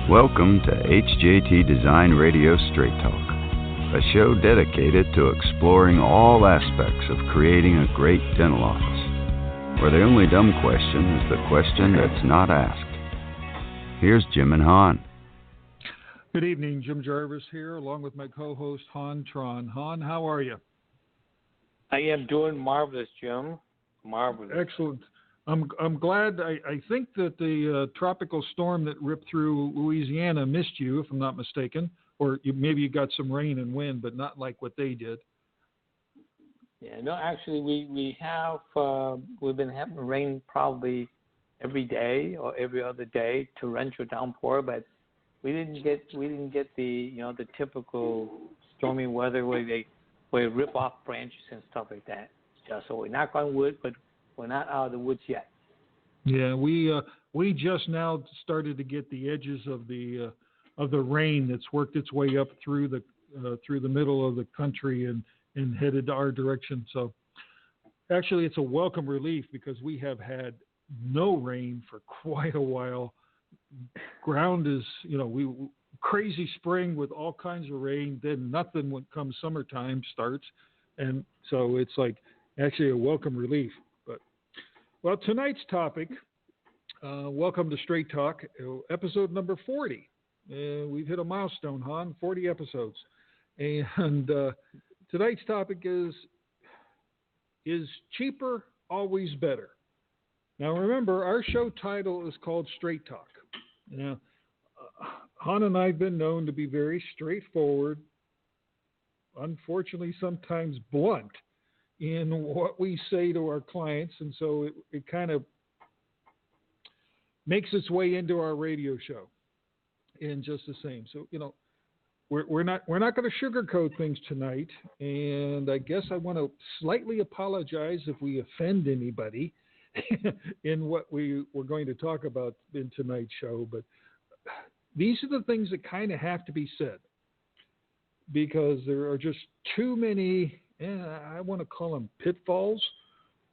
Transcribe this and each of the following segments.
Welcome to HJT Design Radio Straight Talk, a show dedicated to exploring all aspects of creating a great dental office, where the only dumb question is the question that's not asked. Here's Jim and Han. Good evening, Jim Jarvis here, along with my co-host Han Tron. Han, how are you? I am doing marvelous, Jim. Marvelous. Excellent. I'm glad. I think that the tropical storm that ripped through Louisiana missed you, if I'm not mistaken, or maybe you got some rain and wind, but not like what they did. Yeah, no, actually, we've been having rain probably every day or every other day, torrential downpour, but we didn't get the typical stormy weather where they rip off branches and stuff like that. So we knock on wood, but we're not out of the woods yet. Yeah, we just now started to get the edges of the rain that's worked its way up through the middle of the country and headed to our direction. So actually, it's a welcome relief because we have had no rain for quite a while. Ground is, crazy spring with all kinds of rain. Then nothing when comes summertime starts, and so it's like actually a welcome relief. Well, tonight's topic, welcome to Straight Talk, episode number 40. We've hit a milestone, Han, 40 episodes. And tonight's topic is cheaper always better? Now, remember, our show title is called Straight Talk. Now, Han and I have been known to be very straightforward, unfortunately sometimes blunt, in what we say to our clients, and so it kind of makes its way into our radio show in just the same. So, we're not going to sugarcoat things tonight, and I guess I want to slightly apologize if we offend anybody in what we're going to talk about in tonight's show, but these are the things that kind of have to be said because there are just too many, I want to call them pitfalls,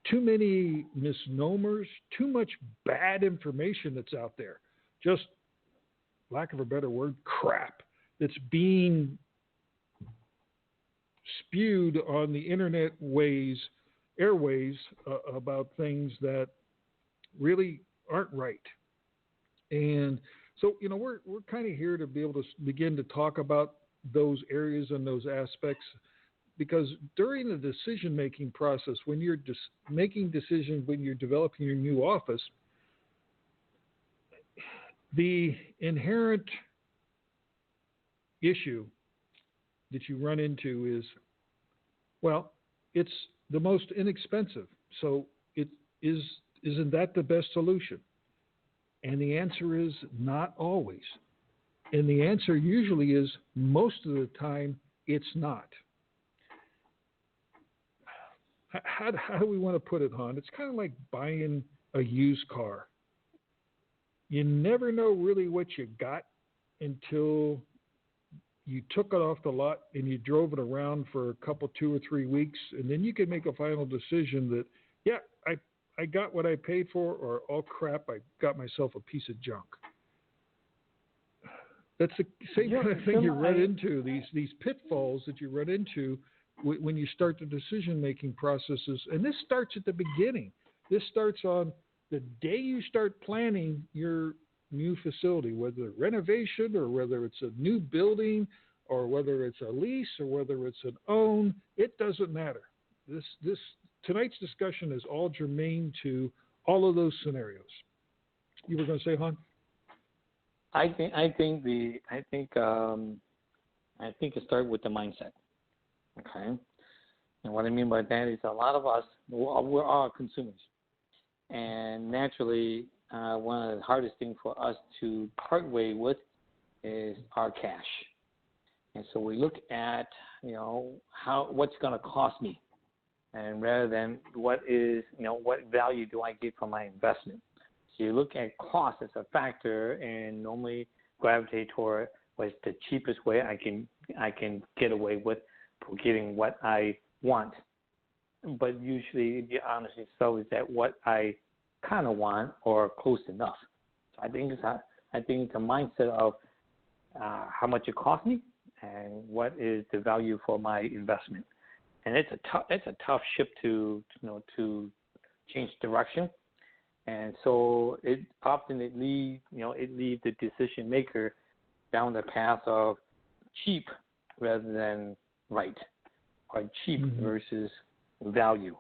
too many misnomers, too much bad information that's out there. Just, lack of a better word, crap that's being spewed on the internet airways about things that really aren't right. And so, we're kind of here to be able to begin to talk about those areas and those aspects. Because during the decision-making process, when you're making decisions, when you're developing your new office, the inherent issue that you run into is, well, it's the most inexpensive. So isn't that the best solution? And the answer is not always. And the answer usually is most of the time it's not. How do we want to put it, Han? It's kind of like buying a used car. You never know really what you got until you took it off the lot and you drove it around for a couple, 2 or 3 weeks, and then you can make a final decision that, yeah, I got what I paid for, or, oh crap, I got myself a piece of junk. That's the same kind of thing you run into, these pitfalls that you run into when you start the decision-making processes. And this starts at the beginning. This starts on the day you start planning your new facility, whether renovation or whether it's a new building or whether it's a lease or whether it's an own. It doesn't matter. Tonight's discussion is all germane to all of those scenarios. You were going to say, Han? I think it starts with the mindset. Okay, and what I mean by that is a lot of us, we're all consumers, and naturally, one of the hardest things for us to part way with is our cash. And so we look at, what's going to cost me, and rather than what value do I get from my investment. you look at cost as a factor and normally gravitate toward what's the cheapest way I can get away with for getting what I want. But usually, the honestly so is that what I kind of want or close enough. So I think it's a mindset of how much it costs me and what is the value for my investment. And it's a tough ship to change direction. And so it leads the decision maker down the path of cheap rather than right, or cheap versus value.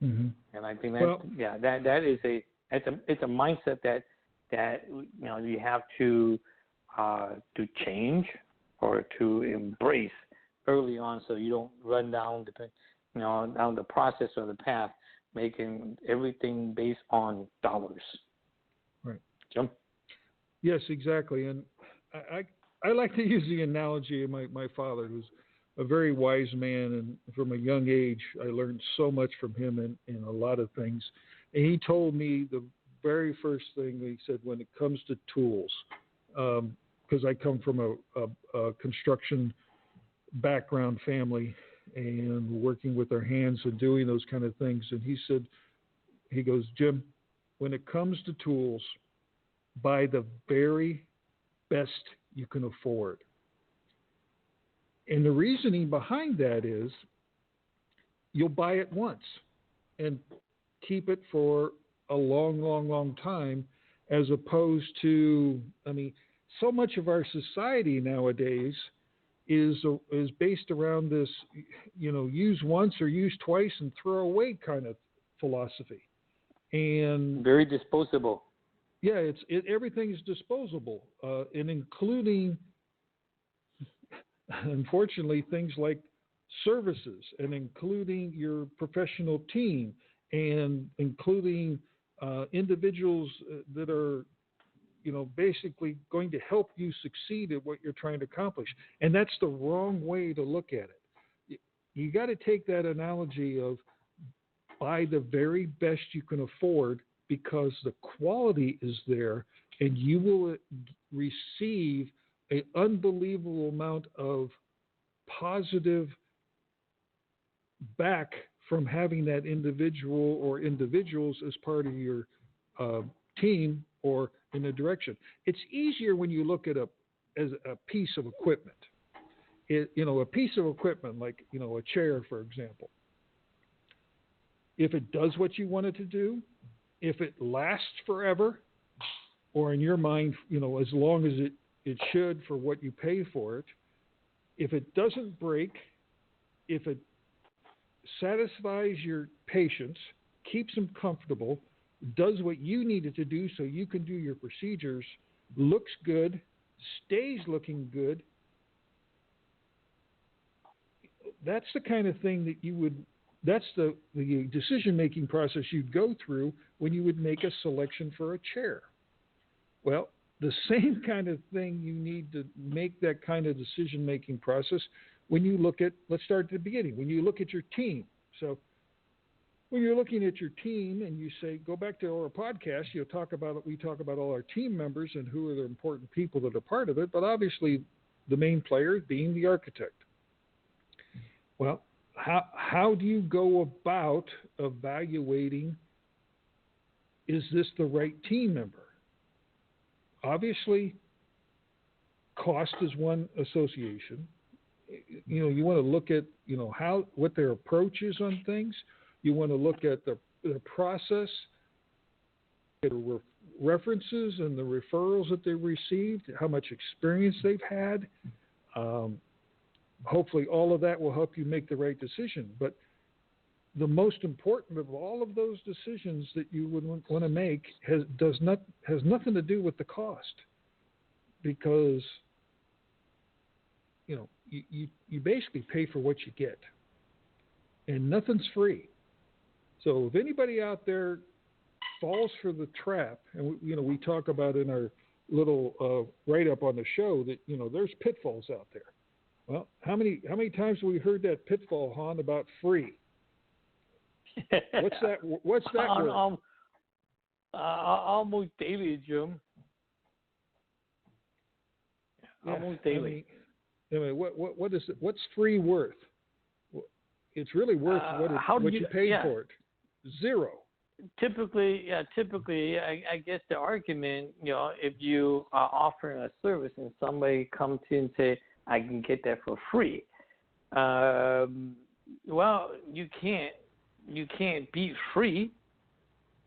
And I think that is a mindset that you have to change or to embrace early on, so you don't run down the process or the path, making everything based on dollars. Right. Jim? Yes, exactly. And I like to use the analogy of my father, who's a very wise man, and from a young age, I learned so much from him in a lot of things. And he told me the very first thing he said, when it comes to tools, because I come from a construction background family and working with our hands and doing those kind of things. And he goes, Jim, when it comes to tools, buy the very best you can afford. And the reasoning behind that is you'll buy it once and keep it for a long, long, long time, as opposed to, so much of our society nowadays is based around this, use once or use twice and throw away kind of philosophy. And very disposable. Yeah, everything is disposable, and including, unfortunately, things like services, and including your professional team, and including individuals that are, basically going to help you succeed at what you're trying to accomplish. And that's the wrong way to look at it. You got to take that analogy of buy the very best you can afford, because the quality is there, and you will receive an unbelievable amount of positive back from having that individual or individuals as part of your team or in a direction. It's easier when you look at as a piece of equipment. A piece of equipment like, a chair, for example. If it does what you want it to do, if it lasts forever, or in your mind, as long as it should for what you pay for it, if it doesn't break, if it satisfies your patients, keeps them comfortable, does what you need it to do so you can do your procedures, looks good, stays looking good, that's the kind of thing that that's the decision-making process you'd go through when you would make a selection for a chair. Well, the same kind of thing you need to make that kind of decision-making process when you look at, let's start at the beginning, when you look at your team. So when you're looking at your team and you say, go back to our podcast, we talk about all our team members and who are the important people that are part of it, but obviously the main player being the architect. Well, how do you go about evaluating, is this the right team member? Obviously, cost is one association. You want to look at, what their approach is on things. You want to look at the process, the references and the referrals that they received, how much experience they've had. Hopefully all of that will help you make the right decision. But the most important of all of those decisions that you would want to make has nothing to do with the cost, because you basically pay for what you get, and nothing's free. So if anybody out there falls for the trap, and we talk about in our little write-up on the show that there's pitfalls out there. Well, how many times have we heard that pitfall, Han, about free? What's that word? Almost daily, Jim. Yeah, Almost daily. I mean, what is it? What's free worth? It's really worth what you paid for it. Zero. Typically, I guess the argument, if you are offering a service and somebody comes to you and say, I can get that for free. Well, you can't beat free,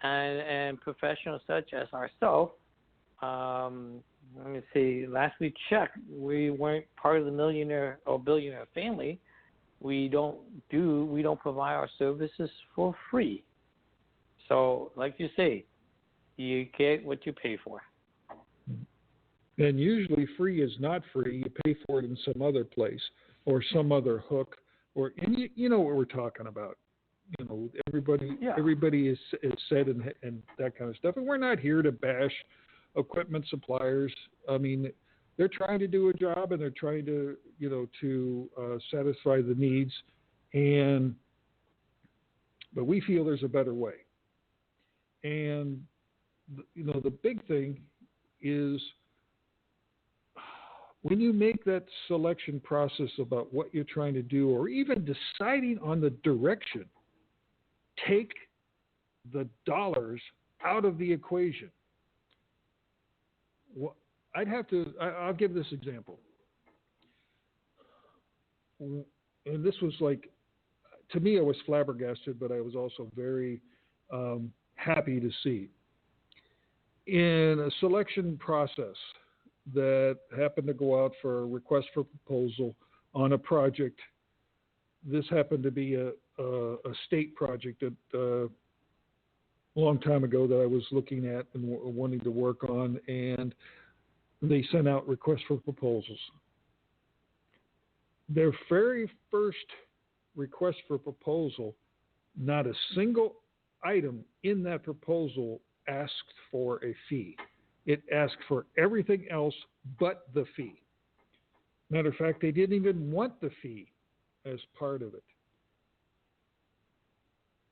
and professionals such as ourselves. Let me see. Last we checked, we weren't part of the millionaire or billionaire family. We don't provide our services for free. So, like you say, you get what you pay for. And usually free is not free. You pay for it in some other place or some other hook, and you know what we're talking about. Everybody is said and that kind of stuff. And we're not here to bash equipment suppliers. I mean, they're trying to do a job and they're trying to satisfy the needs, but we feel there's a better way. And the big thing is when you make that selection process about what you're trying to do, or even deciding on the direction, take the dollars out of the equation. I'll give this example. And this was to me, I was flabbergasted, but I was also very happy to see. In a selection process that happened to go out for a request for proposal on a project, this happened to be a state project that a long time ago that I was looking at and wanting to work on, and they sent out requests for proposals. Their very first request for proposal, not a single item in that proposal asked for a fee. It asked for everything else but the fee. Matter of fact, they didn't even want the fee as part of it.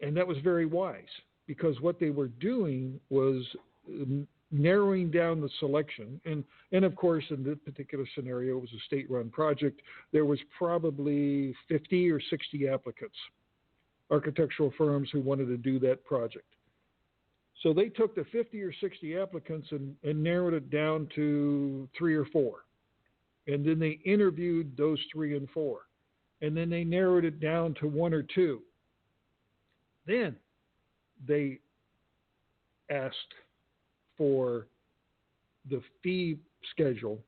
And that was very wise, because what they were doing was narrowing down the selection. And of course, in this particular scenario, it was a state-run project. There was probably 50 or 60 applicants, architectural firms who wanted to do that project. So they took the 50 or 60 applicants and narrowed it down to 3 or 4. And then they interviewed those 3 and 4. And then they narrowed it down to 1 or 2. Then they asked for the fee schedule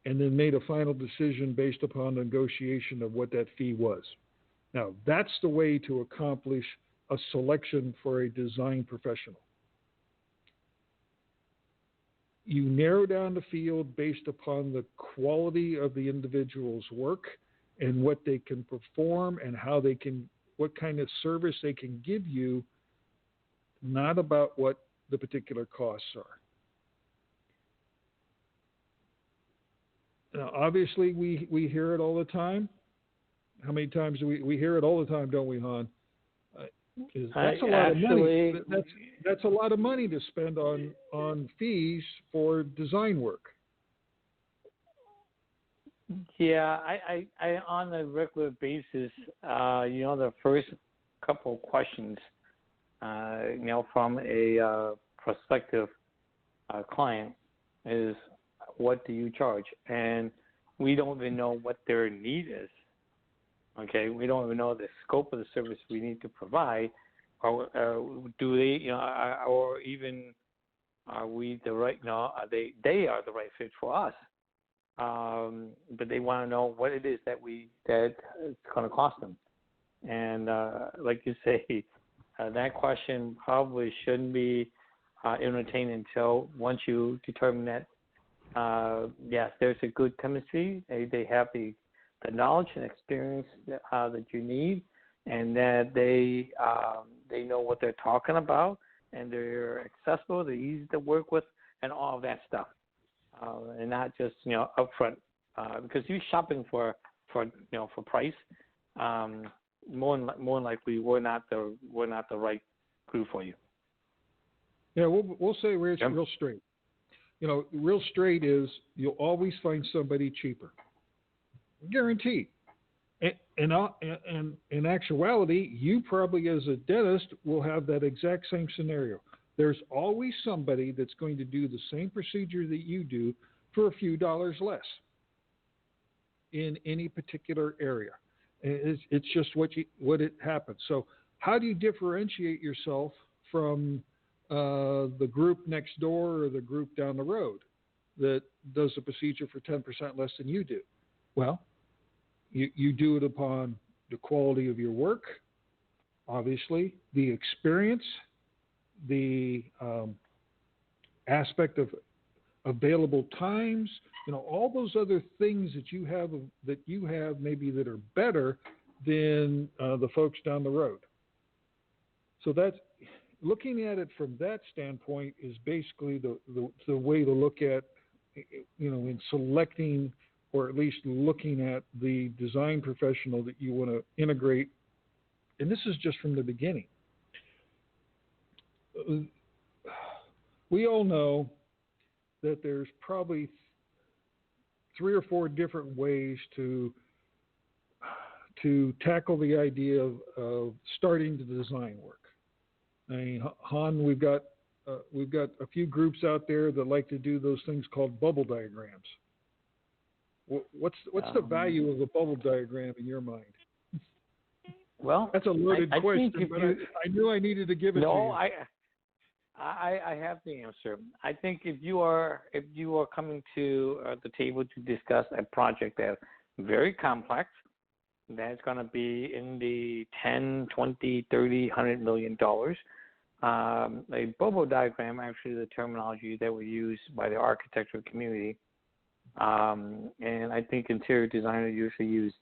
and then made a final decision based upon negotiation of what that fee was. Now, that's the way to accomplish a selection for a design professional. You narrow down the field based upon the quality of the individual's work and what they can perform and what kind of service they can give you, not about what the particular costs are. Now, obviously, we hear it all the time. How many times do we hear it all the time, don't we, Han? That's a lot of money. That's a lot of money to spend on fees for design work. Yeah, I on a regular basis, the first couple of questions, from a prospective client is, what do you charge? And we don't even know what their need is. Okay, we don't even know the scope of the service we need to provide, or do they, or even are we the right? They are the right fit for us. But they want to know what it is that it's going to cost them. And like you say, that question probably shouldn't be entertained until once you determine that, yes, there's a good chemistry. They have the knowledge and experience that you need, and that they know what they're talking about, and they're accessible, they're easy to work with, and all of that stuff. And not just upfront, because you're shopping for price. More than likely, we're not the right crew for you. Yeah, we'll say real straight. Real straight is you'll always find somebody cheaper, guaranteed. And in actuality, you probably as a dentist will have that exact same scenario. There's always somebody that's going to do the same procedure that you do for a few dollars less in any particular area. It's just what it happens. So how do you differentiate yourself from the group next door or the group down the road that does the procedure for 10% less than you do? Well, you do it upon the quality of your work, obviously, the experience, the aspect of available times, all those other things that you have maybe that are better than the folks down the road. So that's looking at it from that standpoint is basically the way to look at, in selecting or at least looking at the design professional that you want to integrate. And this is just from the beginning. We all know that there's probably 3 or 4 different ways to tackle the idea of starting to design work. I mean, Han, we've got a few groups out there that like to do those things called bubble diagrams. What's the value of a bubble diagram in your mind? Well, that's a loaded question, but I knew I needed to give it to you. No, I have the answer. I think if you are coming to the table to discuss a project that's very complex, that's going to be in the 10, 20, 30, $100 million. A bubble diagram, actually, the terminology that we use by the architectural community. And I think interior designers usually use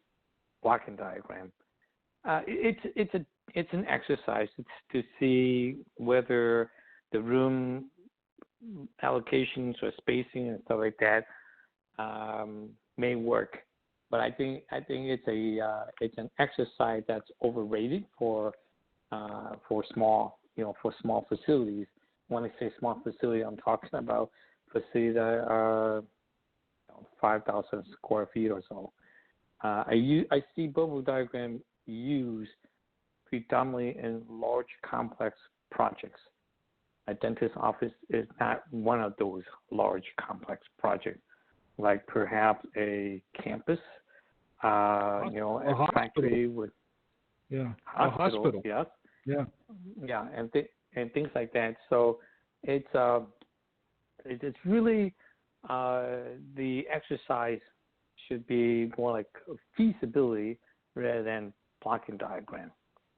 blocking diagram. It's an exercise to see whether the room allocations or spacing and stuff like that may work. But I think it's an exercise that's overrated for small facilities. When I say small facility, I'm talking about facilities that are 5,000 square feet or so. I see bubble diagram used predominantly in large complex projects. A dentist office is not one of those large complex projects, like perhaps a campus, a factory with a hospital. Yes. Yeah, and things like that. So it's really the exercise should be more like feasibility rather than blocking diagram.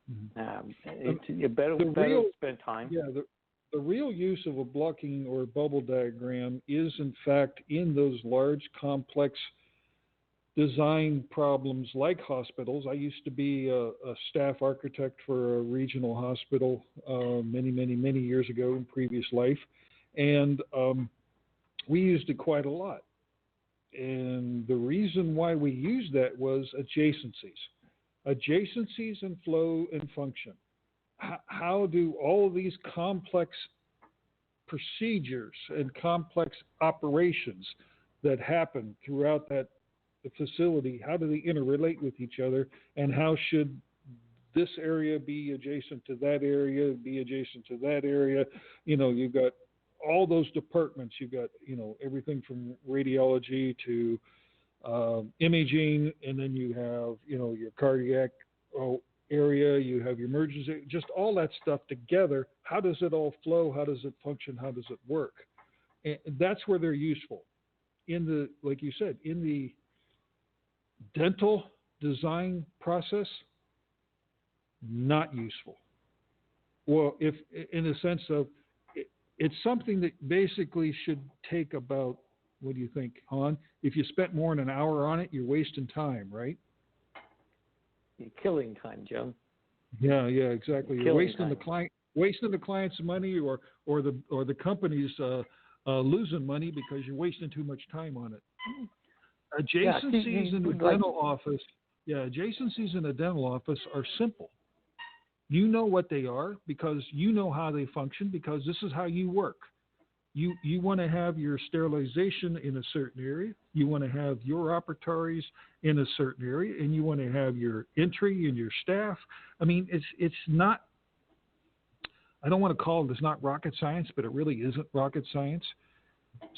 Mm-hmm. You better spend time. Yeah, the real use of a blocking or bubble diagram is, in fact, in those large, complex design problems like hospitals. I used to be a staff architect for a regional hospital many years ago in previous life, and we used it quite a lot. And the reason why we used that was adjacencies and flow and function. How do all of these complex procedures and complex operations that happen throughout the facility, how do they interrelate with each other, and how should this area be adjacent to that area, be adjacent to that area? You've got all those departments. You've got, everything from radiology to imaging, and then you have, your cardiac area, you have your emergency, just all that stuff together. How does it all flow? How does it function? How does it work? And that's where they're useful. Like you said, in the dental design process, not useful. Well, if in the sense of it's something that basically should take about, what do you think, Han? If you spent more than an hour on it, you're wasting time, right? You're killing time, Joe. Yeah, exactly. You're wasting the client's money, or the company's losing money because you're wasting too much time on it. Adjacencies in the dental office. Yeah, adjacencies in a dental office are simple. You know what they are because you know how they function because this is how you work. You want to have your sterilization in a certain area. You want to have your operatories in a certain area, and you want to have your entry and your staff. I mean, it's not. I don't want to call it. It's not rocket science, but it really isn't rocket science.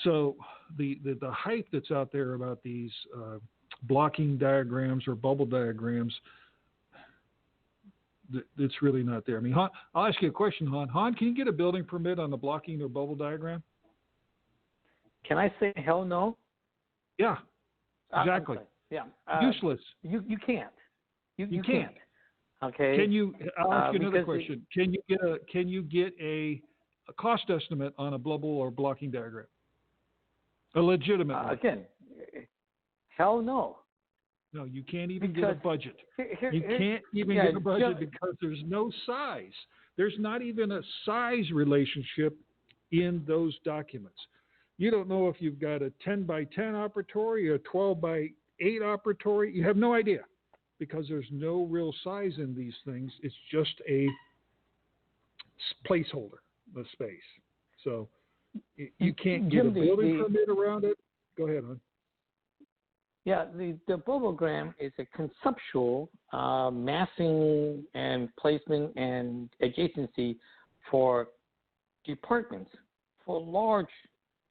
So the hype that's out there about these blocking diagrams or bubble diagrams, it's really not there. I mean, Han, I'll ask you a question, Han. Han, can you get a building permit on the blocking or bubble diagram? Can I say hell no? Yeah, exactly. Yeah. Useless. You can't. You can't. Okay. Can you? I'll ask you another question. Can you get a cost estimate on a bubble or blocking diagram? A legitimate one. Again, hell no. No, you can't even get a budget. You can't even get a budget because there's no size. There's not even a size relationship in those documents. You don't know if you've got a 10 by 10 operatory or a 12 by 8 operatory. You have no idea because there's no real size in these things. It's just a placeholder, the space. So you can't get a building permit around it. Go ahead, hon. Yeah, the bubblegram is a conceptual massing and placement and adjacency for departments, for large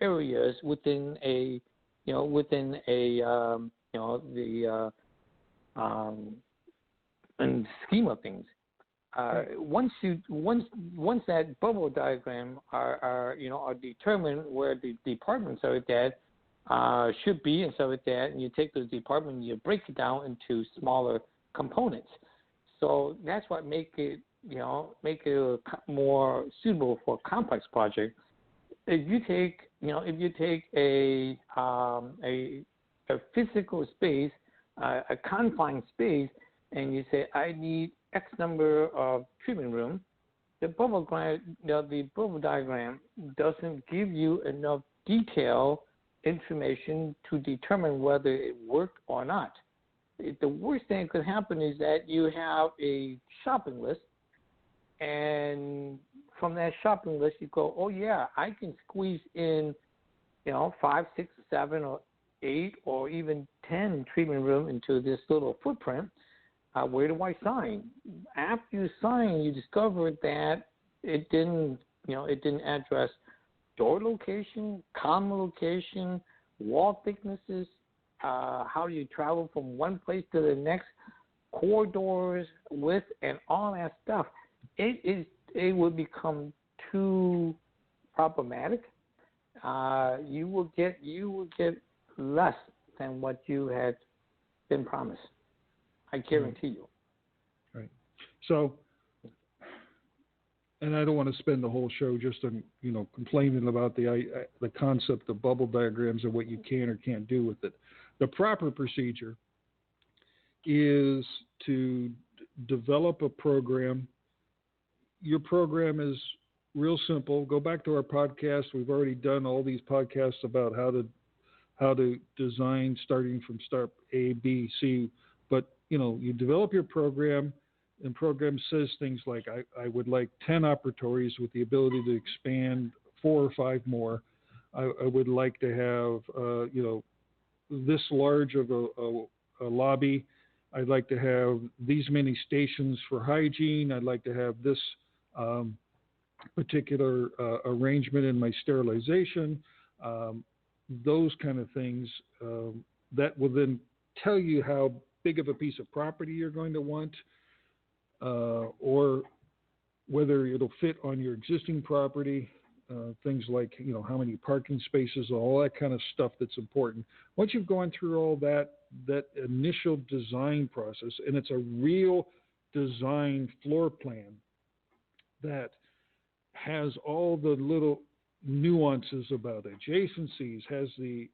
areas within the scheme of things. Once that bubble diagram are determined where the departments are at. Should be, and so with that, and you take those departments, and you break it down into smaller components. So that's what make it more suitable for a complex project. If you take a physical space, a confined space, and you say I need X number of treatment room, the bubble diagram doesn't give you enough detail information to determine whether it worked or not. The worst thing that could happen is that you have a shopping list, and from that shopping list you go, oh yeah, I can squeeze in, 5, 6, 7, or 8, or even 10 treatment room into this little footprint. Where do I sign? After you sign, you discover that it didn't address door location, common location, wall thicknesses, how do you travel from one place to the next, corridors, width, and all that stuff. It would become too problematic. You will get less than what you had been promised. I guarantee you. Right. So. And I don't want to spend the whole show just on, complaining about the concept of bubble diagrams and what you can or can't do with it. The proper procedure is to develop a program. Your program is real simple. Go back to our podcast. We've already done all these podcasts about how to design starting from start A, B, C. But, you develop your program. And program says things like, I would like 10 operatories with the ability to expand 4 or 5 more. I would like to have, this large of a lobby. I'd like to have these many stations for hygiene. I'd like to have this particular arrangement in my sterilization. Those kind of things that will then tell you how big of a piece of property you're going to want. Or whether it'll fit on your existing property, things like, how many parking spaces, all that kind of stuff that's important. Once you've gone through all that initial design process, and it's a real design floor plan that has all the little nuances about adjacencies, has the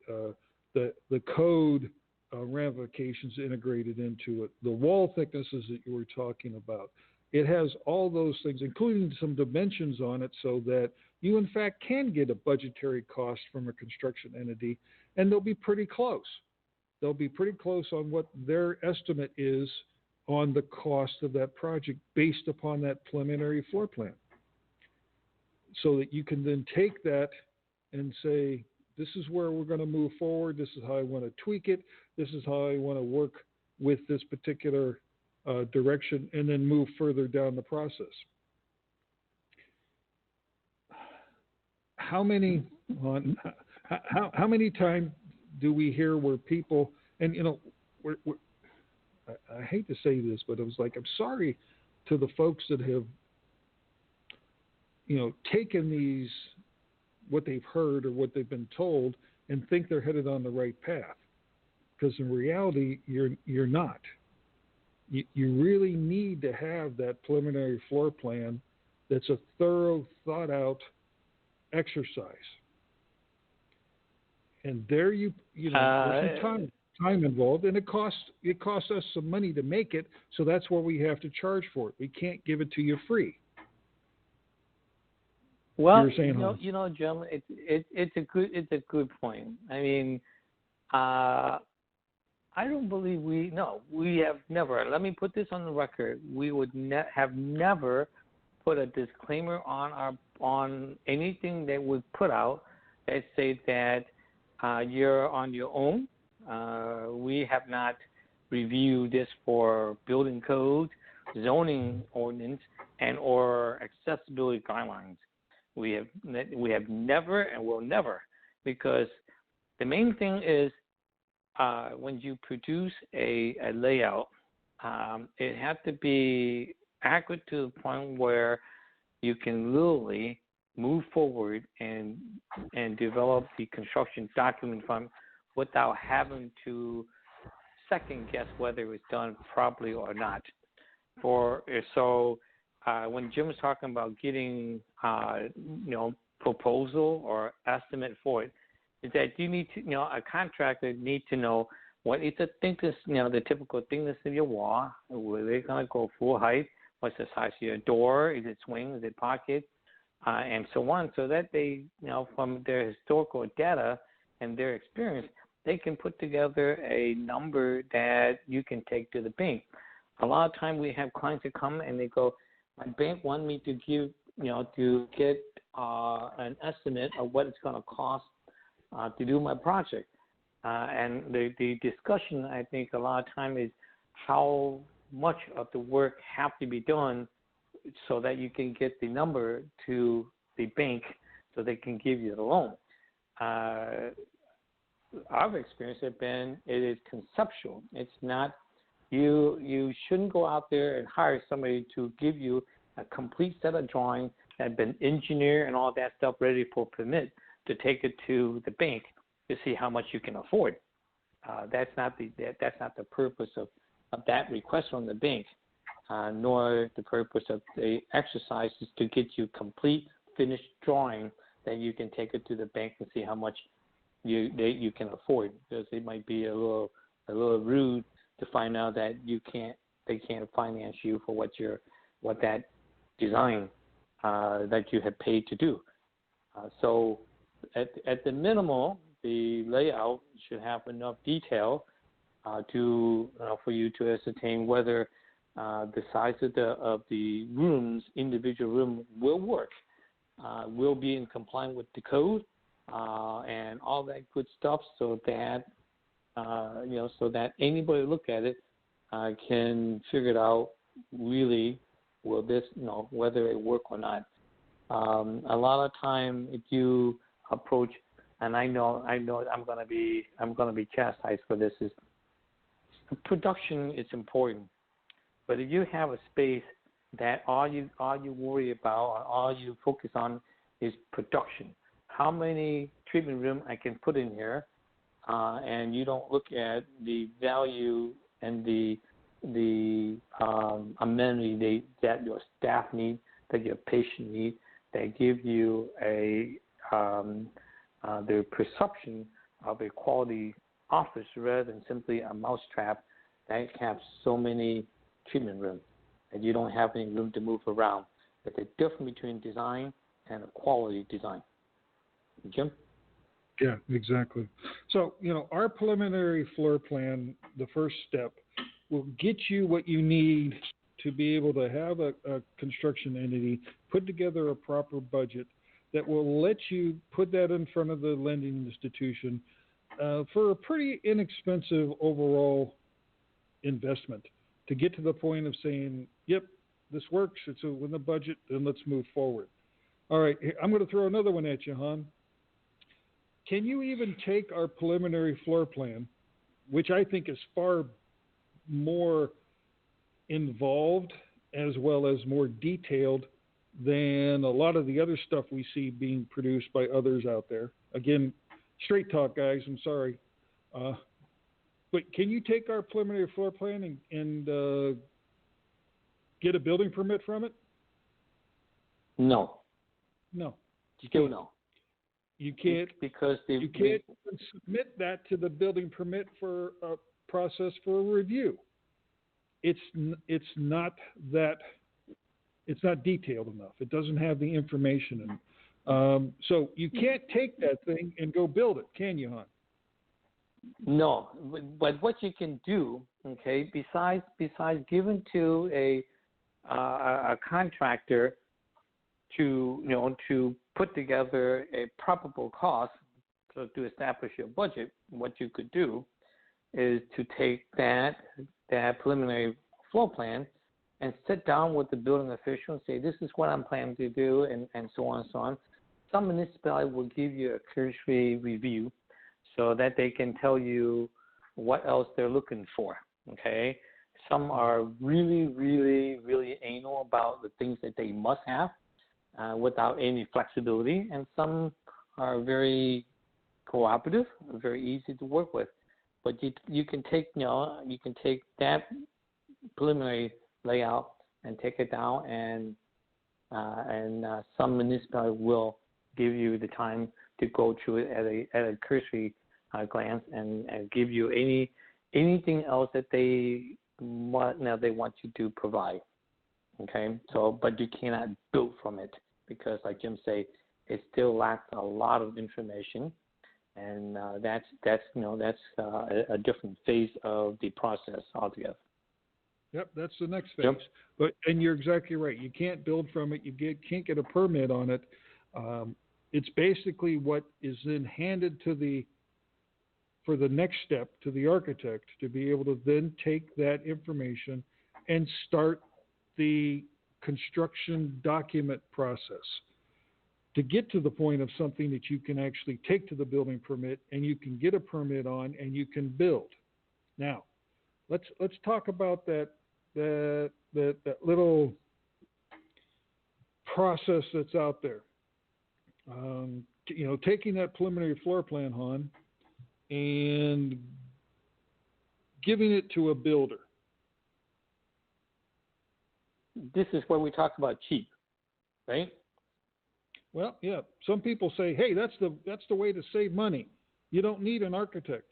code ramifications integrated into it, the wall thicknesses that you were talking about. It has all those things, including some dimensions on it, so that you, in fact, can get a budgetary cost from a construction entity, and they'll be pretty close. They'll be pretty close on what their estimate is on the cost of that project based upon that preliminary floor plan. So that you can then take that and say, this is where we're going to move forward. This is how I want to tweak it. This is how I want to work with this particular direction, and then move further down the process. How many times do we hear where people, and I hate to say this, but it was like, I'm sorry to the folks that have, taken these, what they've heard or what they've been told, and think they're headed on the right path. Because in reality, you're not. You really need to have that preliminary floor plan that's a thorough, thought-out exercise. And there there's some time involved, and it costs us some money to make it, so that's where we have to charge for it. We can't give it to you free. Well, Jim, it's a good point. I mean, I don't believe we have never. Let me put this on the record. We would have never put a disclaimer on anything that we put out that say that you're on your own. We have not reviewed this for building code, zoning ordinance, and or accessibility guidelines. We have never and will never, because the main thing is when you produce a layout, it has to be accurate to the point where you can literally move forward and develop the construction document from without having to second guess whether it was done properly or not. When Jim was talking about getting proposal or estimate for it, is that you need to, a contractor needs to know what is the thickness, the typical thickness of your wall. Were they going to go full height? What's the size of your door? Is it swing? Is it pocket? And so on, so that they, from their historical data and their experience, they can put together a number that you can take to the bank. A lot of time we have clients that come and they go, my bank want me to give, to get an estimate of what it's going to cost to do my project. And the discussion, I think, a lot of time is how much of the work have to be done so that you can get the number to the bank so they can give you the loan. Our experience has been it is conceptual. It's not, you shouldn't go out there and hire somebody to give you a complete set of drawings that have been engineered and all that stuff ready for permit to take it to the bank to see how much you can afford. That's not the purpose of that request from the bank, nor the purpose of the exercise is to get you complete finished drawing that you can take it to the bank and see how much you can afford, because it might be a little rude to find out that they can't finance you for what that design that you have paid to do. So at the minimal, the layout should have enough detail for you to ascertain whether the size of the rooms, individual room, will work, will be in compliance with the code, and all that good stuff, so that so that anybody look at it can figure it out. Really, will this whether it work or not? A lot of time, if you approach, and I know I'm gonna be chastised for this, is production is important. But if you have a space that all you worry about or all you focus on is production, how many treatment room I can put in here, and you don't look at the value and the amenity that your staff need, that your patient need, that give you the perception of a quality office rather than simply a mousetrap that has so many treatment rooms and you don't have any room to move around. There's a difference between design and a quality design. Jim? Yeah, exactly. So, our preliminary floor plan, the first step will get you what you need to be able to have a construction entity, put together a proper budget that will let you put that in front of the lending institution for a pretty inexpensive overall investment to get to the point of saying, yep, this works, it's within the budget, then let's move forward. All right, I'm going to throw another one at you, Han. Can you even take our preliminary floor plan, which I think is far more involved as well as more detailed than a lot of the other stuff we see being produced by others out there? Again, straight talk, guys, I'm sorry. But can you take our preliminary floor plan and get a building permit from it? No. No. Still no. You can't, because you can't even submit that to the building permit for a process for a review. It's not detailed enough. It doesn't have the information in it. So you can't take that thing and go build it, can you, hon? No, but what you can do, okay, besides giving to a contractor to put together a probable cost to establish your budget, what you could do is to take that preliminary floor plan and sit down with the building official and say, this is what I'm planning to do, and so on and so on. Some municipality will give you a cursory review so that they can tell you what else they're looking for, okay? Some are really, really, really anal about the things that they must have without any flexibility, and some are very cooperative, very easy to work with. But you can take that preliminary layout and take it down, and some municipality will give you the time to go through it at a cursory glance and give you anything else that they want you to provide. Okay, so but you cannot build from it because, like Jim say, it still lacks a lot of information, and that's a different phase of the process altogether. Yep, that's the next phase. Yep. And you're exactly right. You can't build from it. Can't get a permit on it. It's basically what is then handed for the next step to the architect to be able to then take that information and start the construction document process to get to the point of something that you can actually take to the building permit and you can get a permit on and you can build. Now, let's talk about that little process that's out there. Taking that preliminary floor plan, Han, and giving it to a builder. This is where we talk about cheap, right? Well, yeah. Some people say, "Hey, that's the way to save money. You don't need an architect."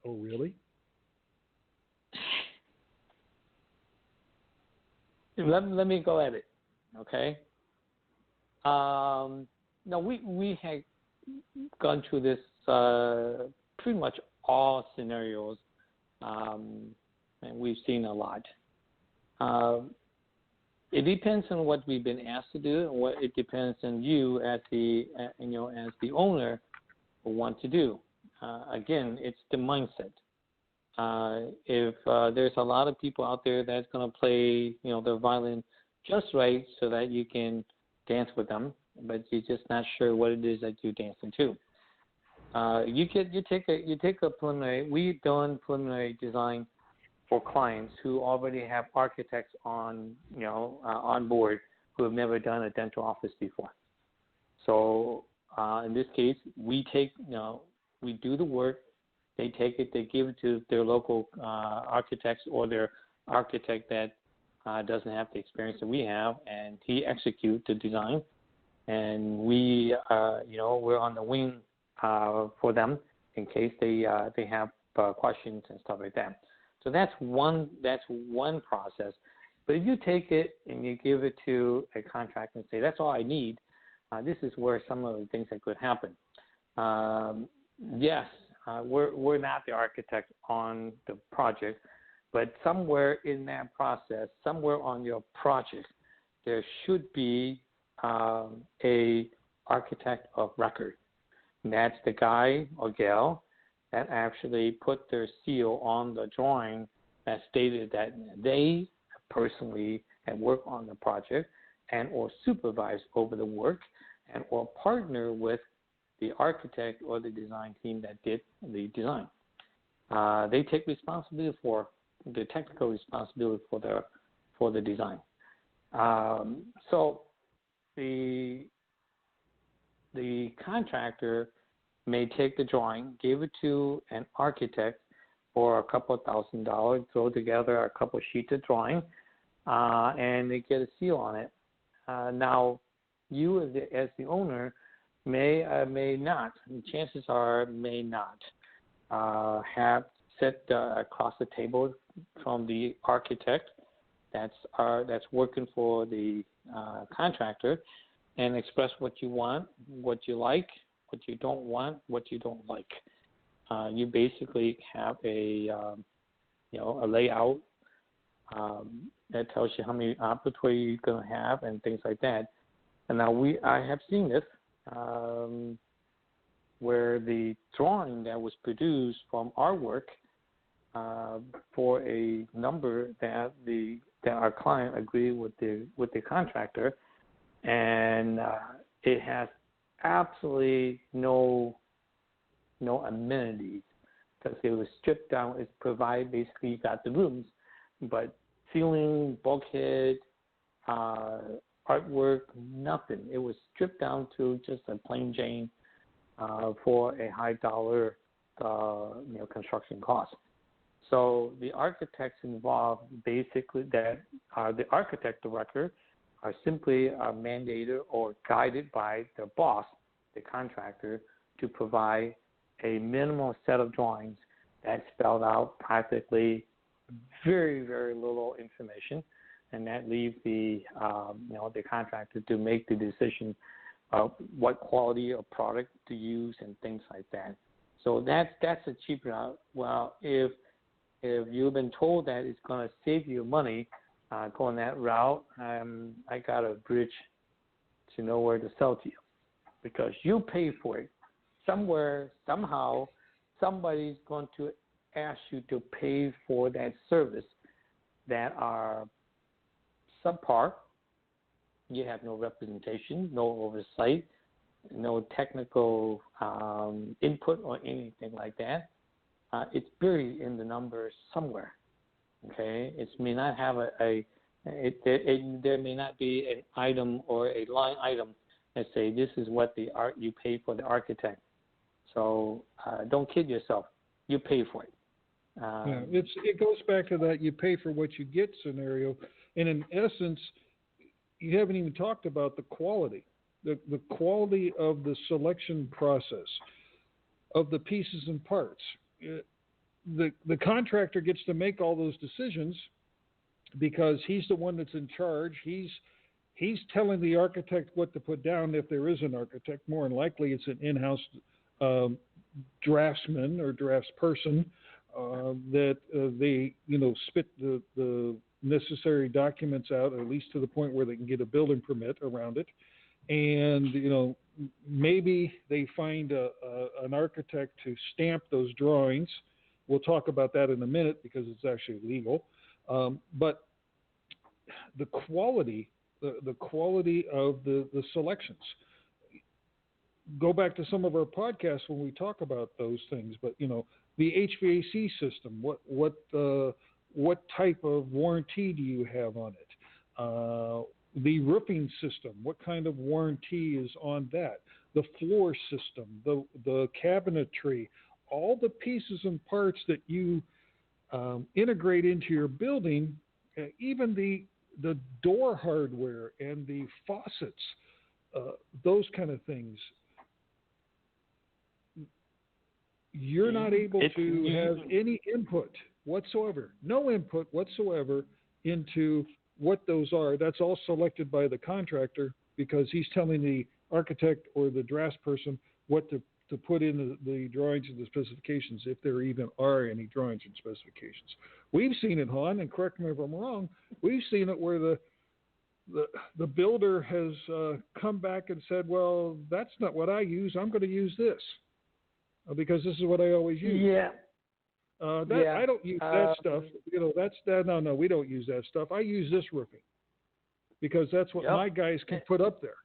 Oh, really? Let me go at it, okay? No, we have gone through this pretty much all scenarios, and we've seen a lot. It depends on what we've been asked to do, and it depends on you as the owner want to do. Again, it's the mindset. If there's a lot of people out there that's going to play, their violin just right so that you can dance with them, but you're just not sure what it is that you're dancing to. You take a preliminary. We've done preliminary design for clients who already have architects on board who have never done a dental office before. So in this case, we do the work. They take it, they give it to their local architects or their architect that doesn't have the experience that we have, and he executes the design. And we're on the wing for them in case they have questions and stuff like that. So that's one process. But if you take it and you give it to a contractor and say, that's all I need, this is where some of the things that could happen. Yes, we're not the architect on the project, but somewhere in that process, somewhere on your project, there should be a architect of record. And that's the guy or gal that actually put their seal on the drawing that stated that they personally had worked on the project and or supervised over the work and or partner with the architect or the design team that did the design. They take responsibility for the technical responsibility for the design. So the contractor may take the drawing, give it to an architect for a couple of $1,000, throw together a couple of sheets of drawing, and they get a seal on it. Now, you as the owner may not, and chances are may not, have set across the table from the architect that's working for the contractor and express what you want, what you like, what you don't want, what you don't like. You basically have a layout that tells you how many operatory you're going to have and things like that. And now I have seen this where the drawing that was produced from our work for a number that our client agreed with the contractor, and it has absolutely no amenities because it was stripped down. It's provided basically you got the rooms, but ceiling, bulkhead, artwork, nothing. It was stripped down to just a plain Jane for a high dollar construction cost. So the architects involved basically that are the architect of record are simply mandated or guided by their boss, the contractor, to provide a minimal set of drawings that spelled out practically very, very little information, and that leaves the contractor to make the decision of what quality of product to use and things like that. So that's a cheaper route. Well, if you've been told that it's going to save you money going that route, I got a bridge to know where to sell to you, because you pay for it. Somewhere, somehow, somebody's going to ask you to pay for that service that are subpar. You have no representation, no oversight, no technical input or anything like that. It's buried in the numbers somewhere. Okay, it may not have there may not be an item or a line item that say this is what you pay for the architect. So don't kid yourself. You pay for it. It goes back to that you pay for what you get scenario, and in essence, you haven't even talked about the quality, the quality of the selection process of the pieces and parts. The contractor gets to make all those decisions because he's the one that's in charge. He's telling the architect what to put down if there is an architect. More than likely, it's an in-house draftsman or draftsperson that they spit the necessary documents out, at least to the point where they can get a building permit around it. And maybe they find an architect to stamp those drawings. We'll talk about that in a minute because it's actually legal. But the quality of the selections. Go back to some of our podcasts when we talk about those things. But the HVAC system. What type of warranty do you have on it? The roofing system. What kind of warranty is on that? The floor system. The cabinetry. All the pieces and parts that you integrate into your building, even the door hardware and the faucets, those kind of things, you're not able to have any input whatsoever, no input whatsoever into what those are. That's all selected by the contractor because he's telling the architect or the draftsperson what to to put in the drawings and the specifications, if there even are any drawings and specifications. We've seen it, Han, and correct me if I'm wrong, we've seen it where the builder has come back and said, well, that's not what I use. I'm going to use this because this is what I always use. Yeah. I don't use that stuff. No, we don't use that stuff. I use this roofing because that's what my guys can put up there.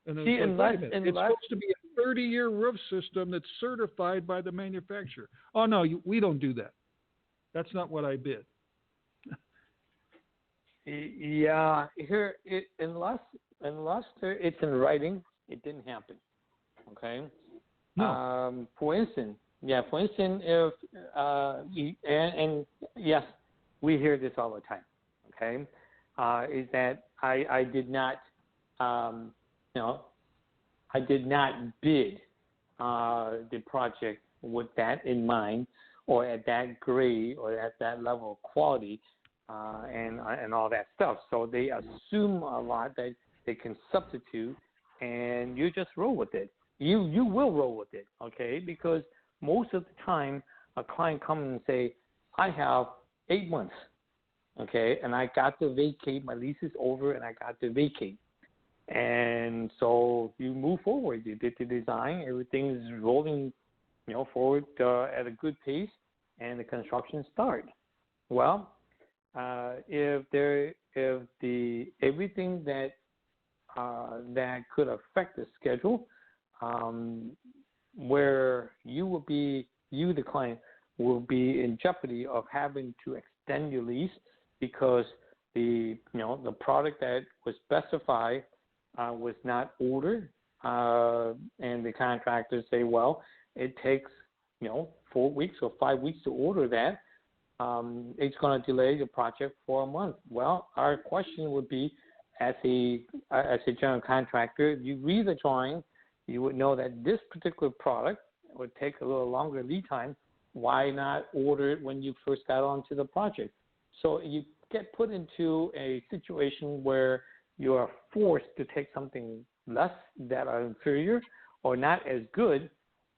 And it's supposed to be a 30-year roof system that's certified by the manufacturer. Oh, no, we don't do that. That's not what I bid. Yeah, here unless it's in writing, it didn't happen. Okay. No. For instance, if and yes, we hear this all the time. Okay, is that I did not, I did not bid the project with that in mind, or at that grade, or at that level of quality, and all that stuff. So they assume a lot that they can substitute, and you just roll with it. You will roll with it, okay? Because most of the time, a client comes and say, I have 8 months, okay, and I got to vacate. My lease is over, and I got to vacate. And so you move forward. You did the design. Everything is rolling, forward at a good pace, and the construction starts. Well, if everything that could affect the schedule, where the client will be in jeopardy of having to extend your lease because the product that was specified was not ordered, and the contractors say, well, it takes 4 weeks or 5 weeks to order that. It's going to delay the project for a month. Well, our question would be, as a general contractor, you read the drawing, you would know that this particular product would take a little longer lead time. Why not order it when you first got onto the project? So you get put into a situation where you are forced to take something less that are inferior or not as good,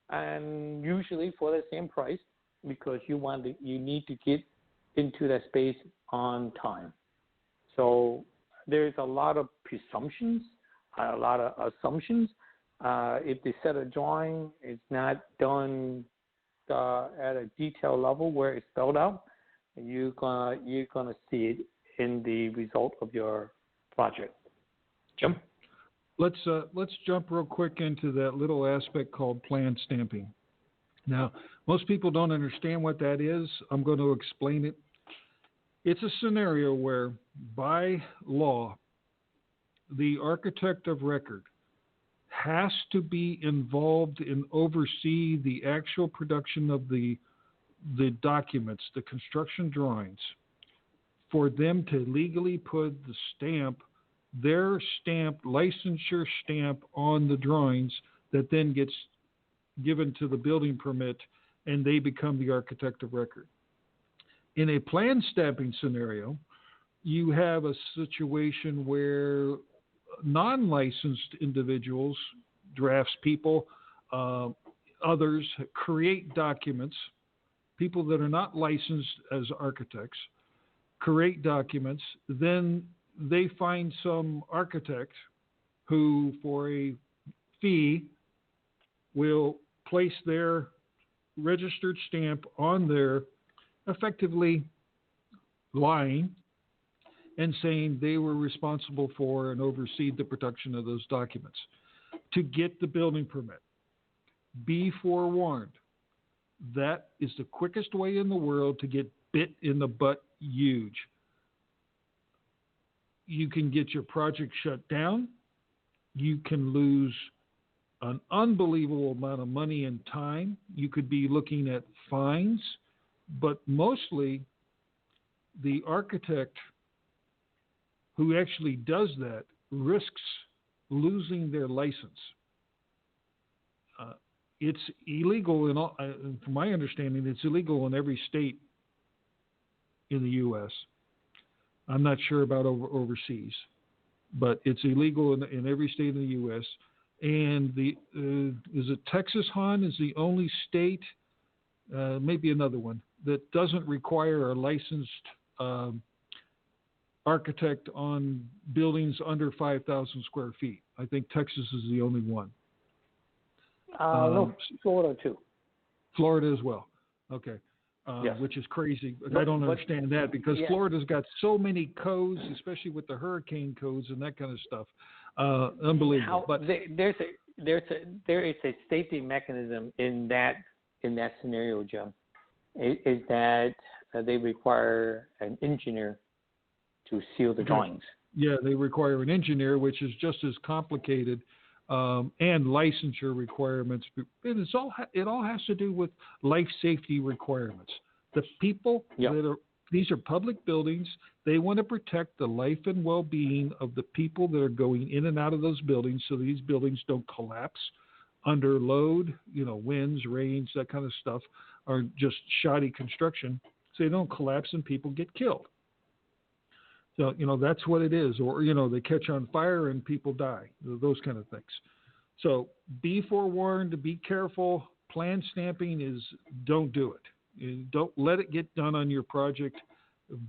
and usually for the same price, because you need to get into that space on time. So there's a lot of presumptions, a lot of assumptions. If the set of drawing is not done at a detailed level where it's spelled out, you're gonna see it in the result of your project. Jim? Let's jump real quick into that little aspect called plan stamping. Now, most people don't understand what that is. I'm going to explain it. It's a scenario where, by law, the architect of record has to be involved and oversee the actual production of the documents, the construction drawings, for them to legally put the stamp, their stamp, licensure stamp on the drawings that then gets given to the building permit, and they become the architect of record. In a plan stamping scenario, you have a situation where non-licensed individuals, draftspeople, others create documents. People that are not licensed as architects create documents. Then they find some architect who, for a fee, will place their registered stamp on there, effectively lying and saying they were responsible for and overseed the production of those documents to get the building permit. Be forewarned. That is the quickest way in the world to get bit in the butt huge. You can get your project shut down. You can lose an unbelievable amount of money and time. You could be looking at fines, but mostly the architect who actually does that risks losing their license. It's illegal in all, from my understanding, it's illegal in every state in the U.S. I'm not sure about overseas, but it's illegal in every state in the U.S. And is it Texas, Han, is the only state, maybe another one, that doesn't require a licensed architect on buildings under 5,000 square feet. I think Texas is the only one. No, Florida too. Florida as well. Okay. Yes. Which is crazy. I don't understand that because Florida's got so many codes, especially with the hurricane codes and that kind of stuff. Unbelievable. But there is a safety mechanism in that scenario, Jim. Is that they require an engineer to seal the drawings. Yeah, they require an engineer, which is just as complicated, and licensure requirements. And it all has to do with life safety requirements. The people these are public buildings. They want to protect the life and well-being of the people that are going in and out of those buildings, so these buildings don't collapse under load, winds, rains, that kind of stuff, or just shoddy construction, so they don't collapse and people get killed. So, that's what it is. Or, they catch on fire and people die, those kind of things. So be forewarned, be careful. Plan stamping is don't do it. Don't let it get done on your project.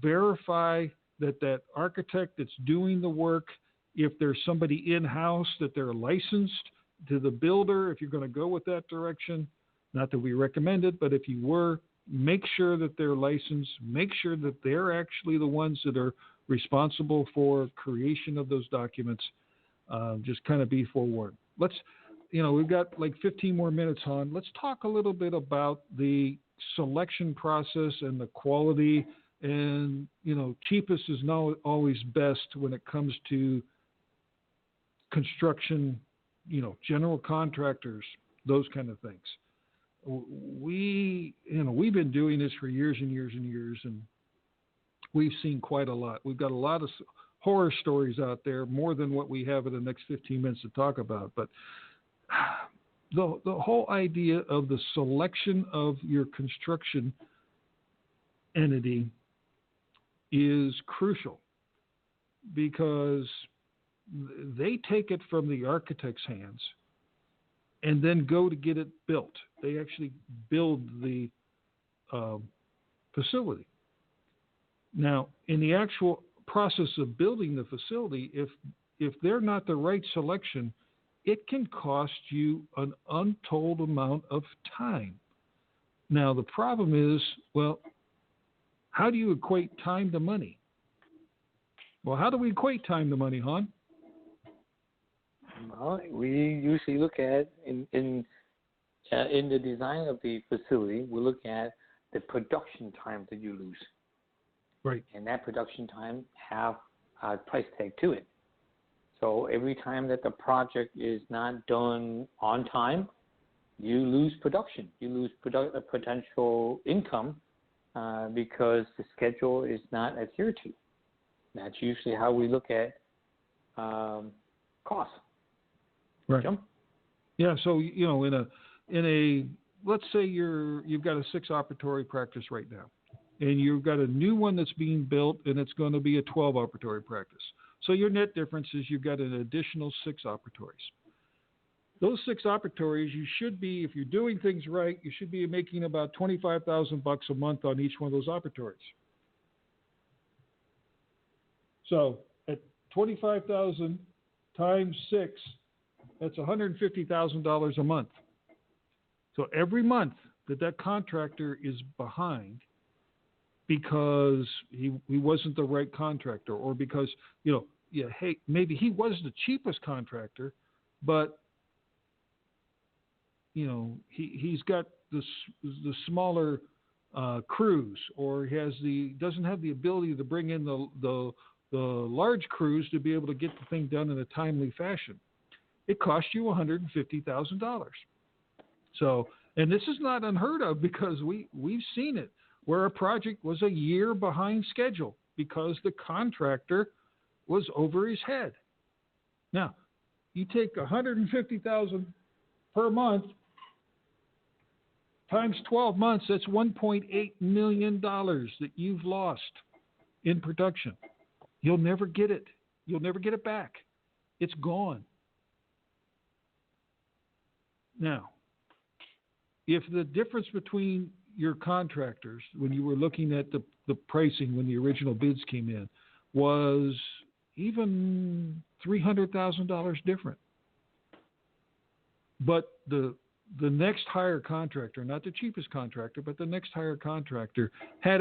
Verify that architect that's doing the work, if there's somebody in-house, that they're licensed to the builder, if you're going to go with that direction. Not that we recommend it, but if you were, make sure that they're licensed. Make sure that they're actually the ones that are responsible for creation of those documents. Just kind of be forewarned. We've got like 15 more minutes on. Let's talk a little bit about the selection process and the quality. And, cheapest is not always best when it comes to construction, general contractors, those kind of things. We've been doing this for years and years and years, and we've seen quite a lot. We've got a lot of horror stories out there, more than what we have in the next 15 minutes to talk about. But the whole idea of the selection of your construction entity is crucial, because they take it from the architect's hands and then go to get it built. They actually build the facility. Now, in the actual process of building the facility, if they're not the right selection, it can cost you an untold amount of time. Now, the problem is, how do you equate time to money? Well, how do we equate time to money, Han? Well, we usually look at in the design of the facility, we look at the production time that you lose. Right. And that production time have a price tag to it. So every time that the project is not done on time, you lose production. You lose potential income because the schedule is not adhered to. That's usually how we look at costs. Right. Jim? Yeah. So in a let's say you've got a 6 operatory practice right now, and you've got a new one that's being built, and it's going to be a 12 operatory practice. So your net difference is you've got an additional 6 operatories. Those 6 operatories, you should be, if you're doing things right, you should be making about $25,000 a month on each one of those operatories. So at $25,000 times 6, that's $150,000 a month. So every month that contractor is behind because he wasn't the right contractor, or because, maybe he was the cheapest contractor, but, he's got the smaller crews, or he doesn't have the ability to bring in the large crews to be able to get the thing done in a timely fashion. It costs you $150,000. So, and this is not unheard of, because we've seen it where a project was a year behind schedule because the contractor was over his head. Now, you take $150,000 per month times 12 months, that's $1.8 million that you've lost in production. You'll never get it. You'll never get it back. It's gone. Now, if the difference between your contractors, when you were looking at the pricing when the original bids came in, was even $300,000 different, but the next higher contractor, not the cheapest contractor, but the next higher contractor had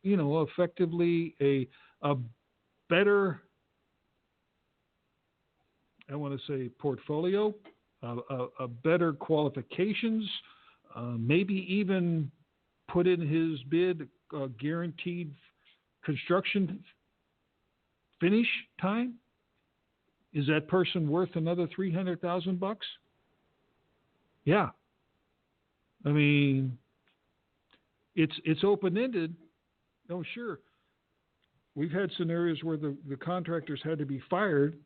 effectively a better, I want to say, portfolio, a better qualifications, maybe even put in his bid guaranteed construction finish time. Is that person worth another $300,000? Yeah. I mean, it's open-ended. Oh, sure. We've had scenarios where the contractors had to be fired,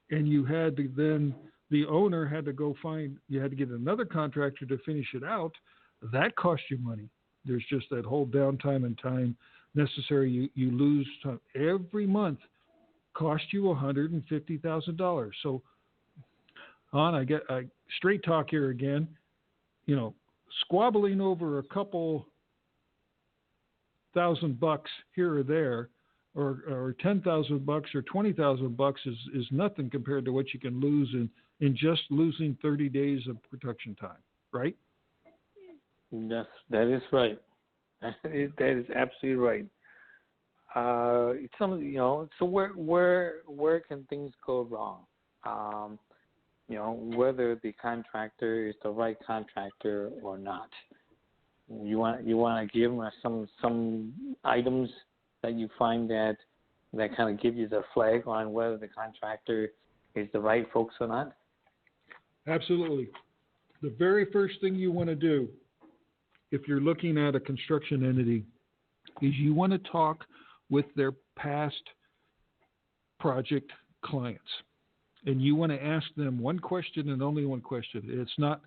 and you had to then, the owner had to go you had to get another contractor to finish it out. That cost you money. There's just that whole downtime and time necessary. You lose time. Every month cost you $150,000. So, I straight talk here again, squabbling over a couple $1,000 here or there, or $10,000 or $20,000 is nothing compared to what you can lose in just losing 30 days of production time, right? Yes, that is right. That is absolutely right. So where can things go wrong? Whether the contractor is the right contractor or not. You want to give them some items that you find that kind of give you the flag on whether the contractor is the right folks or not? Absolutely. The very first thing you want to do if you're looking at a construction entity is you want to talk with their past project clients. And you want to ask them one question and only one question. It's not,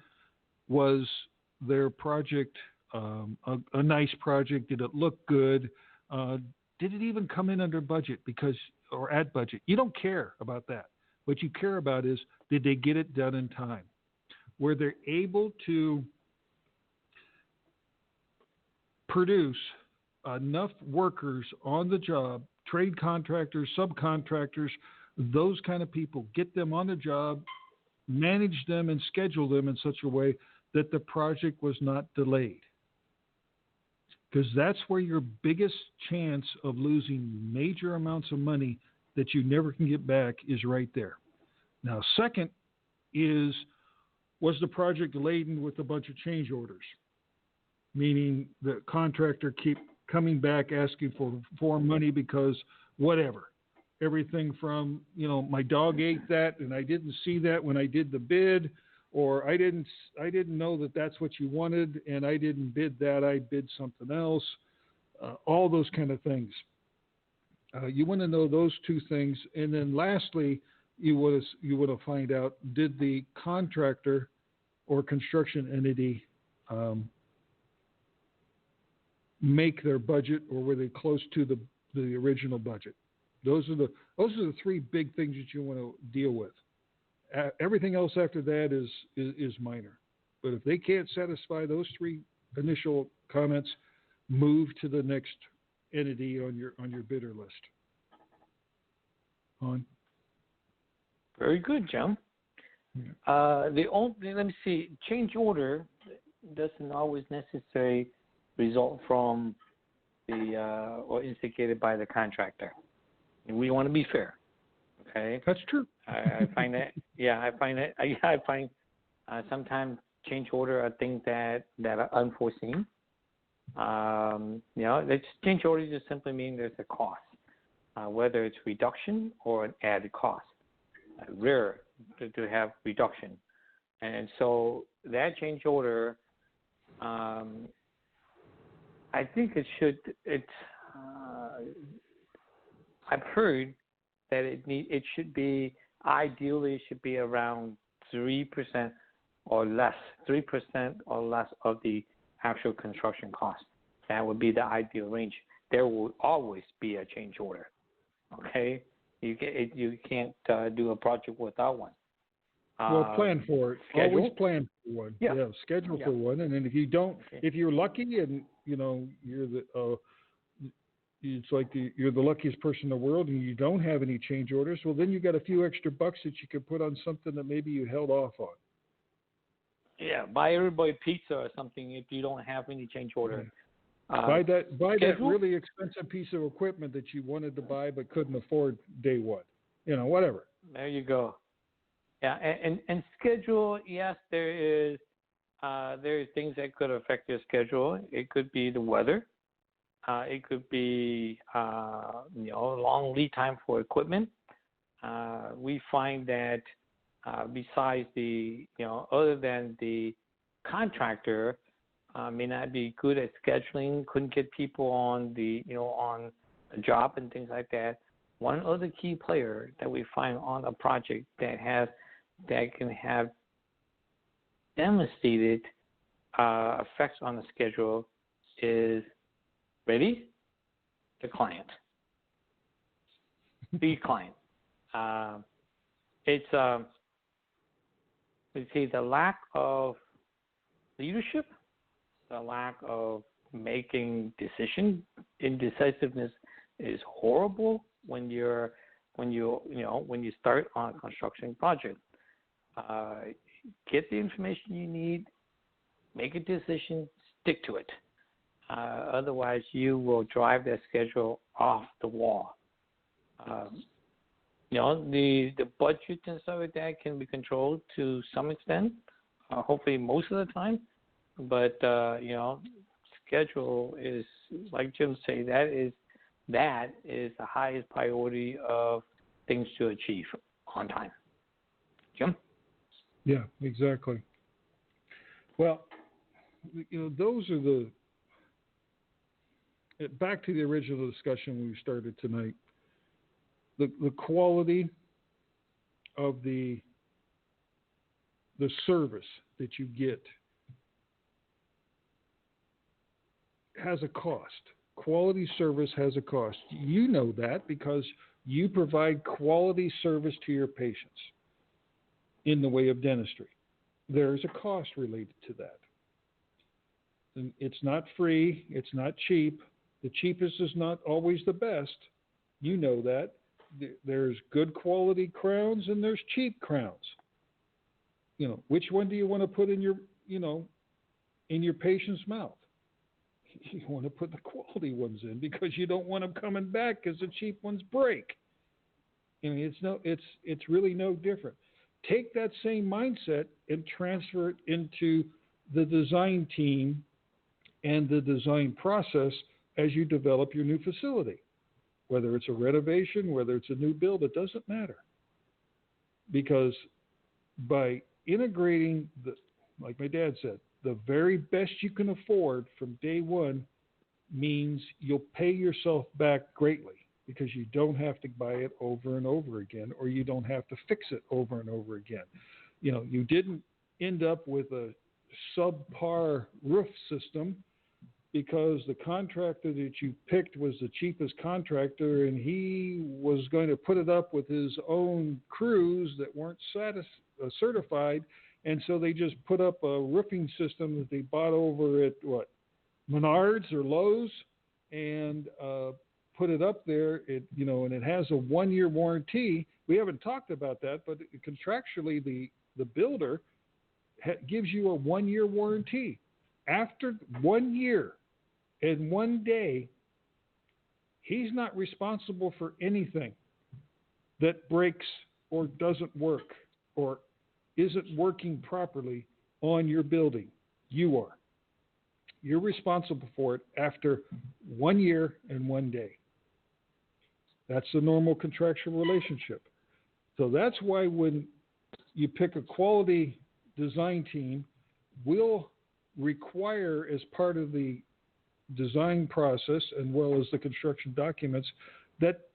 was their project a nice project? Did it look good? Did it even come in under budget or at budget? You don't care about that. What you care about is, did they get it done in time? Were they able to produce enough workers on the job, trade contractors, subcontractors, those kind of people, get them on the job, manage them and schedule them in such a way that the project was not delayed? Because that's where your biggest chance of losing major amounts of money that you never can get back is right there. Now, second is, was the project laden with a bunch of change orders? Meaning the contractor keep coming back asking for money because whatever. Everything from, my dog ate that and I didn't see that when I did the bid, or I didn't know that that's what you wanted and I didn't bid that, I bid something else. All those kind of things. You want to know those two things, and then lastly, you want to find out, did the contractor or construction entity make their budget, or were they close to the original budget? Those are the three big things that you want to deal with. Everything else after that is minor. But if they can't satisfy those three initial comments, move to the next entity on your bidder list. On. Very good, Jim. Yeah. Let me see. Change order doesn't always necessarily result from or instigated by the contractor. We want to be fair. Okay. That's true. I find that. Yeah, I find sometimes change order are things that are unforeseen. Change order just simply means there's a cost, whether it's reduction or an added cost. Rare to have reduction, and so that change order, I think it should. I've heard that it should be, ideally it should be around 3% or less, 3% or less of the actual construction cost. That would be the ideal range. There will always be a change order. Okay, you can't do a project without one. Well, plan for it. Schedule? Always plan for one. Yeah. Schedule Yeah. for one, and then if you don't, Okay. if you're lucky, and you're the, it's like you're the luckiest person in the world, and you don't have any change orders. Well, then you got a few extra bucks that you could put on something that maybe you held off on. Yeah, buy everybody pizza or something if you don't have any change order. Buy that schedule? really expensive piece of equipment that you wanted to buy but couldn't afford day one. Whatever. There you go. Yeah, and schedule. Yes, there is things that could affect your schedule. It could be the weather. It could be long lead time for equipment. We find that besides other than the contractor may not be good at scheduling, couldn't get people on on a job and things like that. One other key player that we find on a project that can have devastated effects on the schedule is ready? The client. The client. It's the lack of leadership, the lack of making decision. Indecisiveness is horrible when you start on a construction project. Get the information you need, make a decision, stick to it. Otherwise, you will drive that schedule off the wall. The budget and stuff like that can be controlled to some extent, hopefully most of the time. But schedule is, like Jim said, that is the highest priority of things to achieve on time. Jim? Yeah, exactly. Well, those are back to the original discussion we started tonight. The quality of the service that you get has a cost. Quality service has a cost. You know that because you provide quality service to your patients in the way of dentistry. There's a cost related to that. And it's not free. It's not cheap. The cheapest is not always the best. You know that. There's good quality crowns and there's cheap crowns. Which one do you want to put in your patient's mouth? You want to put the quality ones in because you don't want them coming back because the cheap ones break. It's really no different. Take that same mindset and transfer it into the design team and the design process as you develop your new facility. Whether it's a renovation, whether it's a new build, it doesn't matter. Because by integrating, like my dad said, the very best you can afford from day one means you'll pay yourself back greatly because you don't have to buy it over and over again, or you don't have to fix it over and over again. You didn't end up with a subpar roof system because the contractor that you picked was the cheapest contractor and he was going to put it up with his own crews that weren't certified. And so they just put up a roofing system that they bought over at Menards or Lowe's and put it up there. And it has a 1-year warranty. We haven't talked about that, but contractually the builder gives you a 1-year warranty. After 1 year and 1 day, he's not responsible for anything that breaks or doesn't work or isn't working properly on your building. You are. You're responsible for it after 1 year and 1 day. That's the normal contractual relationship. So that's why when you pick a quality design team, we'll require as part of the design process and well as the construction documents that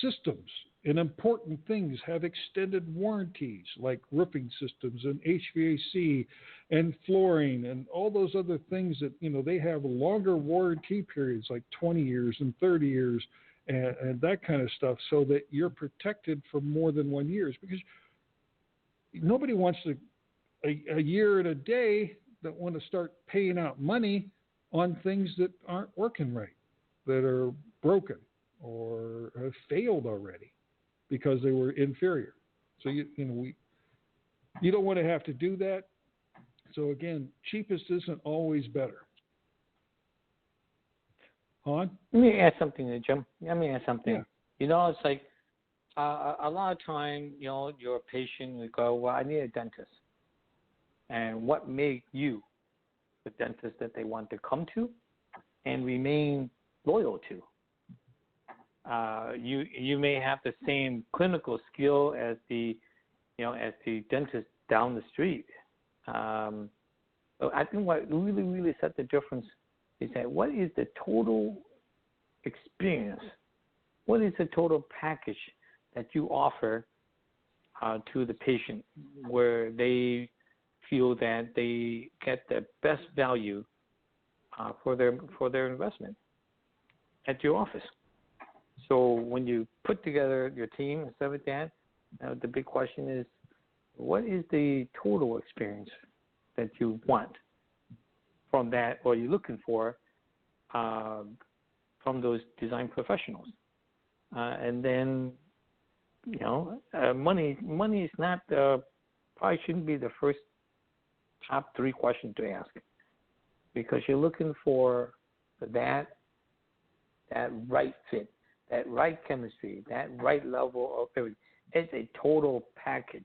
systems and important things have extended warranties like roofing systems and HVAC and flooring and all those other things that, they have longer warranty periods like 20 years and 30 years and that kind of stuff so that you're protected for more than 1 year. Because nobody wants a year and a day that want to start paying out money on things that aren't working right, that are broken or have failed already because they were inferior. So you don't want to have to do that. So again, cheapest isn't always better. Han? Let me add something there, Jim. Let me add something. Yeah. It's like a lot of time, you're a patient, you go, well, I need a dentist. And what made you the dentist that they want to come to and remain loyal to? You may have the same clinical skill as the dentist down the street. But I think what really, really set the difference is that what is the total experience? What is the total package that you offer to the patient where they feel that they get the best value for their investment at your office? So when you put together your team and stuff like that, the big question is, what is the total experience that you want from that, or you're looking for from those design professionals? And then, money is not probably shouldn't be the first top 3 questions to ask, because you're looking for that right fit, that right chemistry, that right level of everything. It's a total package,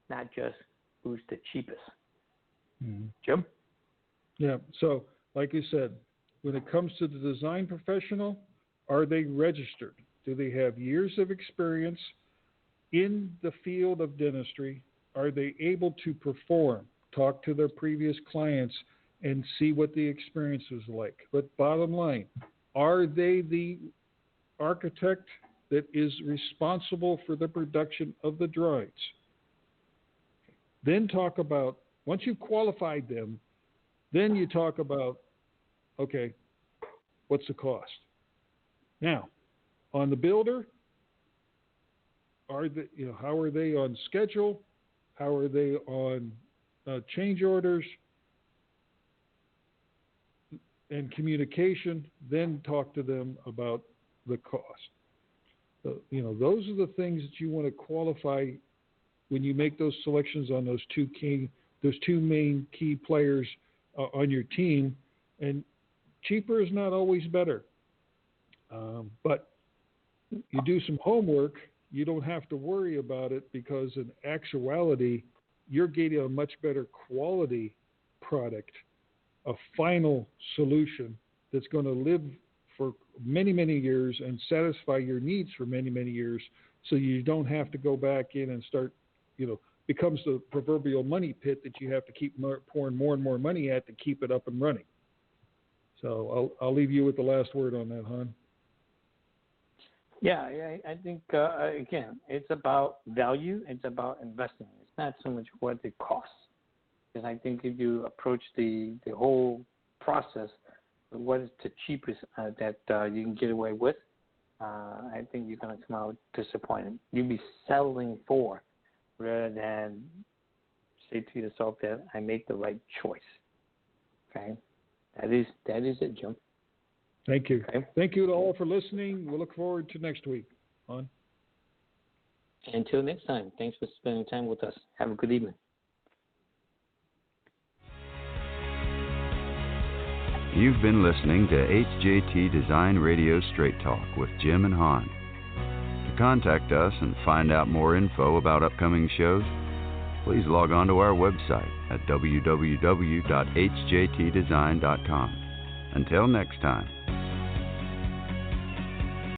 not just who's the cheapest. Mm-hmm. Jim? Yeah. So, like you said, when it comes to the design professional, are they registered? Do they have years of experience in the field of dentistry? Are they able to perform, talk to their previous clients, and see what the experience is like? But bottom line, are they the architect that is responsible for the production of the drawings? Then talk about, once you've qualified them, then you talk about, okay, what's the cost? Now, on the builder, how are they on schedule? How are they on change orders and communication? Then talk to them about the cost. Those are the things that you want to qualify when you make those selections on those two main key players on your team. And cheaper is not always better. But you do some homework, you don't have to worry about it, because in actuality, you're getting a much better quality product, a final solution that's going to live for many, many years and satisfy your needs for many, many years, so you don't have to go back in and start, becomes the proverbial money pit that you have to keep pouring more and more money at to keep it up and running. So I'll leave you with the last word on that, Han. Yeah, I think, again, it's about value. It's about investing. It's not so much what it costs. Because I think if you approach the whole process, what is the cheapest that you can get away with, I think you're going to come out disappointed. You'll be settling for, rather than say to yourself that I make the right choice. Okay? That is it, Jim. Thank you. Okay. Thank you to all for listening. We'll look forward to next week. On. Until next time, thanks for spending time with us. Have a good evening. You've been listening to HJT Design Radio Straight Talk with Jim and Han. To contact us and find out more info about upcoming shows, please log on to our website at www.hjtdesign.com. Until next time.